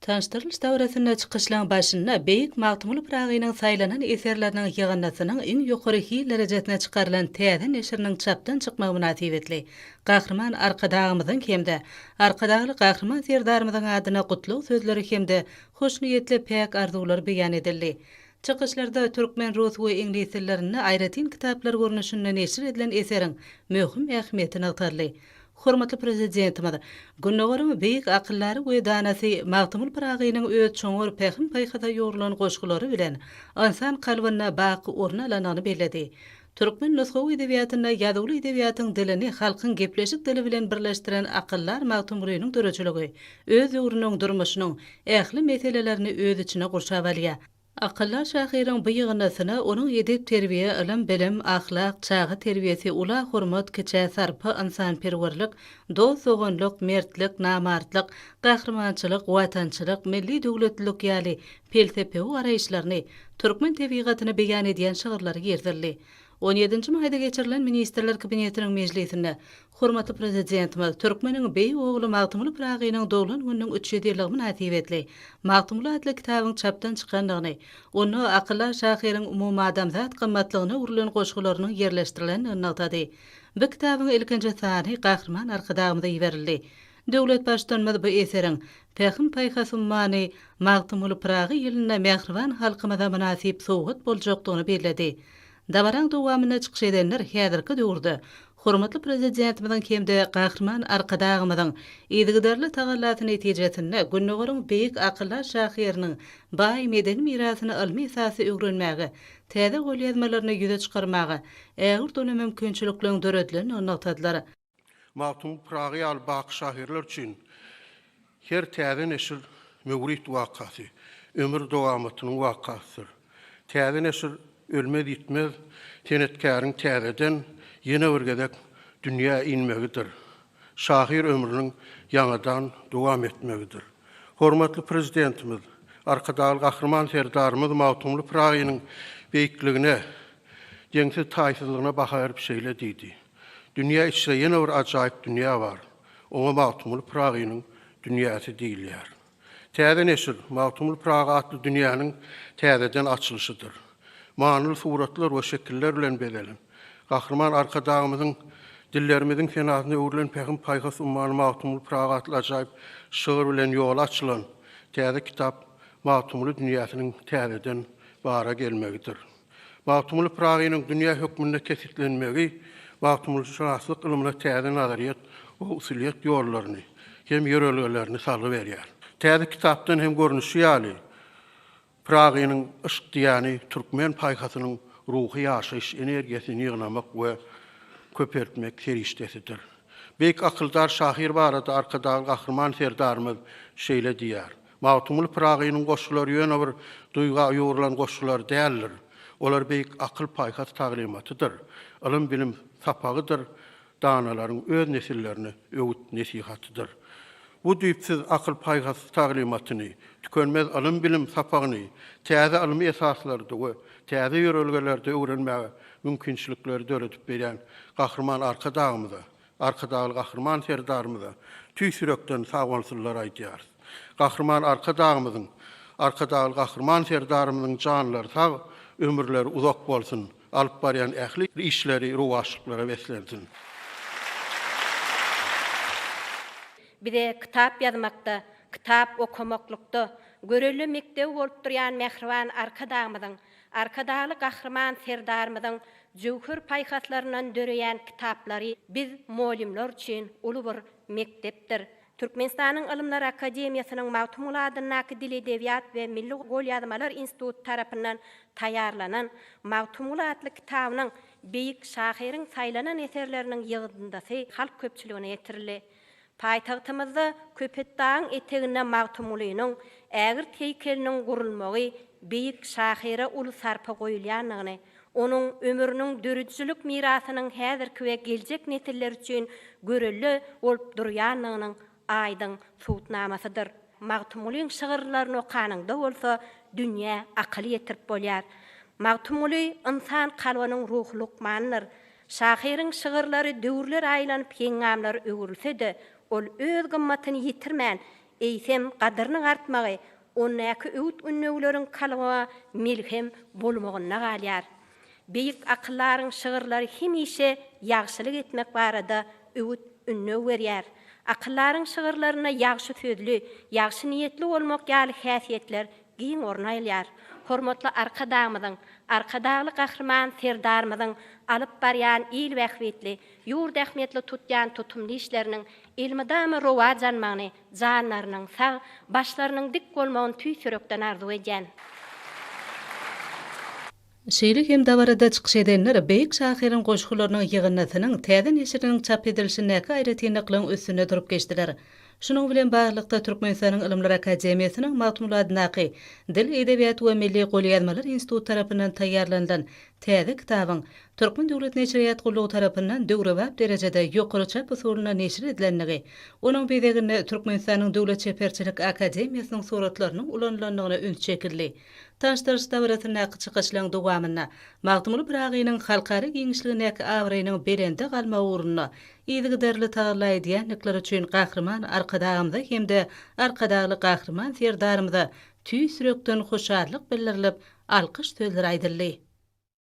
Tanıştırılış döwresinde çykyşlaryň başynda beýik magtymly pragynyň saýlanan eserleriniň ýygynasynyň iň ýokary derejesine çykarylan täze neşiriniň çapdan çykmagy münasibetli. Gahrman arkadagymyzyň hemde arkadagy gahrman serdarymyzyň adyna gutluk sözleri hemde hoşnuýetli päk arzulary beýan edildi. Çykyşlarda türkmen, rus we ingliz tillerini aýratyn kitaplar görnüşinde neşir edilen eseriň möhüm ähmiýetini agtarly. Hormatly prezidentimiz, günnogarym beýik akıllary we danasy magtymyl pragynyň öz çoňur pähim paýhada ýorulan goşgulary bilen insan kalbyna baky orna alanyny bellädi. Türkmen nusgawy edebiýatyna ýazyly edebiýatyň dilini halkyň gepleşik dili bilen birleşdiren akyllar magtymlygynyň döreçiligi öz ýurdunyň durmuşynyň ähli meselelerini öz içine gurşap alýar. Akıllar şahyryň bu ýygynasyna onuň edep terbiýe, ilim, bilim, ahlak, çağı terbiyesi, ula hormat, kiçe sarpy, insanperwerlik, dost soňanlyk, mertlik, namartlyk, gahrmançylyk, watançylyk, milli döwletlilik ýaly pelsepe garaýşlaryny türkmen tebigatyny beýan edýän şagyrlary ýerdirli. 17-nji maýda geçirilen Ministrler Kabinetiniň mejlisinde hormatly prezidentimiz türkmeniň beý ogly magtymly pragynyň doglan günüň 3 ýyllygy münasibetli magtymly adly kitabyň çapdan çykandygyny, onu akyllar şahyryň umumy adamzat gymmatlygyna urulan goşgularynyň ýerleşdirilenini anlatdy. Bu kitabyň ilkinji sany gahrman arkadagymyza ýeberildi. Döwlet başdanmy bu eseriň pähim paýhasymany magtymly pragy ýylyna mähriban halkymyza münasip sowgat boljakdygyny bellädi. Dabarang dowamyna çykyş edenler häzirki döwürde hormatly prezidentimizin hemde gahrman arkadagymyzyň ýygydarly tagallatyn netijesinde günnogaryň beýik akyllar şahyrynyň baý medeni mirasyny ilmi esasy öwrenmäge, täze golýazmalaryny ýüze çykarmagy, ägir döne mümkinçiliklerini döredlerini anlatdylar. Magtym pragy al bak şahyrlar üçin her täze neşir möwrit wakasy, ömür dowamatynyň wakasydyr. Täze neşir ölmez gitmez, tenetkäriň täzeden ýene bir gezek dünýä inmegidir. Şahyr ömrüniň ýangadan dowam etmegidir. Hormatly prezidentimiz, arkadagy gahrman serdarymyz magtymly pragynyň beýikligine, jeňsiz taýsızlygyna baha berip şeýle diýdi. Dünýä içinde ýene bir ajaýyp dünýä bar. Oňa magtymly pragynyň dünýäsi diýilýär. Täze neşir magtymly pragy atly dünýäniň täzeden açylşydyr. Manyly suratlar we şekiller bilen bedelim. Gahrman arkadagymyzyň dillerimiziň fenasyna öwrilen pähim paýhas umman magtymly pragy atly ajaýyp şygyr bilen ýol açylan täze kitap magtymly dünýäsiniň täzeden bara gelmegidir. Magtymly pragynyň dünýä hökmünde kesitlenmegi, magtymly şahslyk ilmine täze nazariýat we usuliýet ýollaryny hem ýörelgelerini saly berýär. Täze kitapdan hem görnüşi ýaly pragynyň ışdyýany türkmen paýhasynyň ruhy ýaşaýyş energiýasini ýygnamak we köpertmek serişdesidir. Beýik akyldar şahyr barada arkadagy gahrman serdarymyz şeýle diýär. Magtymly pragynyň goşgulary ýöne bir duýga ýurulan goşgular däldir. Olar beýik akyl paýhas taglimatydyr. Ilim bilim sapagydyr. Danalaryň öz nesillerine öwüt nesihatydyr. Bu düýpsiz akyl paýhas taglimatyny, tükenmez ilim bilim sapagyny, täze ilmi esaslardy we täze ýörelgelerde öwrenmäge mümkinçilikleri döredip berýän gahrman arkadagymyza, arkadagy gahrman serdarymyza tüýsürekden sagwansyzlar aýdýar. Gahrman arkadagymyzyň, arkadagy gahrman serdarymyzyň janlary sag, ömürleri uzak bolsun, alyp barýan ähli işleri, ruwaşlyklara weslensin. Bide kitap yazmakda, kitap okumaklykda, göreli mekdep bolup durýan mähriban arkadagymyzyň, arkadaly gahrman serdarymyzyň jowhur paýhaslaryndan döreýän kitaplary biz molimler üçin uly bir mektepdir. Türkmenistanyň Ilimler Akademiýasynyň Magtymly adynaky dil edebiýat we milli golýazmalar instituty tarapyndan taýýarlanan Magtymly adly kitabynyň beýik şahyryň saýlanan eserleriniň ýygyndasy halk köpçüligine ýetirildi. Paýtagtymyzda Köpetdağyň eteginde Magtymlynyň ägir teýkeliniň gurulmagy beýik şahyra uly sarpa goýulýanyny, onuň ömrüniň dörüjçülük mirasynyň häzirki we geljek nesiller üçin görelli bolup durýanynyň aýdyň suwtnamasydyr. Magtymlyň şygyrlaryny okanyňda bolsa dünýä akyl ýetirip bolýar. Magtymly insan kalbynyň ruhluk manydyr. Şahyryň şygyrlary döwürler aýlanyp ýeňamlar öwrülse-de, ol öz gymmatyny ýitirmän, eýsem gadyrynyň artmagy, onnäki öwt ünnöwleriň kalyma milhem bolmagyna galýar. Beýik akyllaryň şygyrlary hemişe ýagşylyk etmek barada öwt ünnöw berýär. Akyllaryň şygyrlaryna ýagşy sözlü, ýagşy niýetli bolmak ýaly häsiýetler giň ornaýlar. Hormatly arkadagly gahrman serdarmyzyň alyp barýan il wähwetli, ýurt ähmiýetli tutýan tutumly işleriniň ilmidama rowajanmagyny, janlarynyň sag, başlarynyň dik bolmagyny tüýsürekden arzu edýän. Şeýle hem dabarada çykyş edenler beýik şahyryň goşgularynyň ýygynasynyň täze neşriniň çap edilişine gaýratynlyklaryň üstüne durup geçdiler. Şunun bilen baglykda Türkmenistanyň Ilimler Akademiýasynyň matmuladynaky Dil, Edebiýat we Milli Golýazmalar Institutu tarapyndan taýýarlanan täze kitabyň Türkmen Döwlet Neşriýat Gullugy tarapyndan döwrebap derejede ýokary çap usulyna neşir edilenligi, onuň bedeginde Türkmenistanyň Döwlet Çeperçilik Akademiýasynyň suratlarynyň ulanýanyna üns çekildi. Taşdyrys dawratyna çykyşlaryň dowamyna magtumuly Pragynyň halkary giňişligine awrynyň berende galma uğruna ýygy derli taýýarlaý diýenlikler üçin gahrman arkadagymda hemde arkadagly gahrman serdarymda tüýsürekden hoşarlyk bildirilip alkyş sözleri aýdyldy.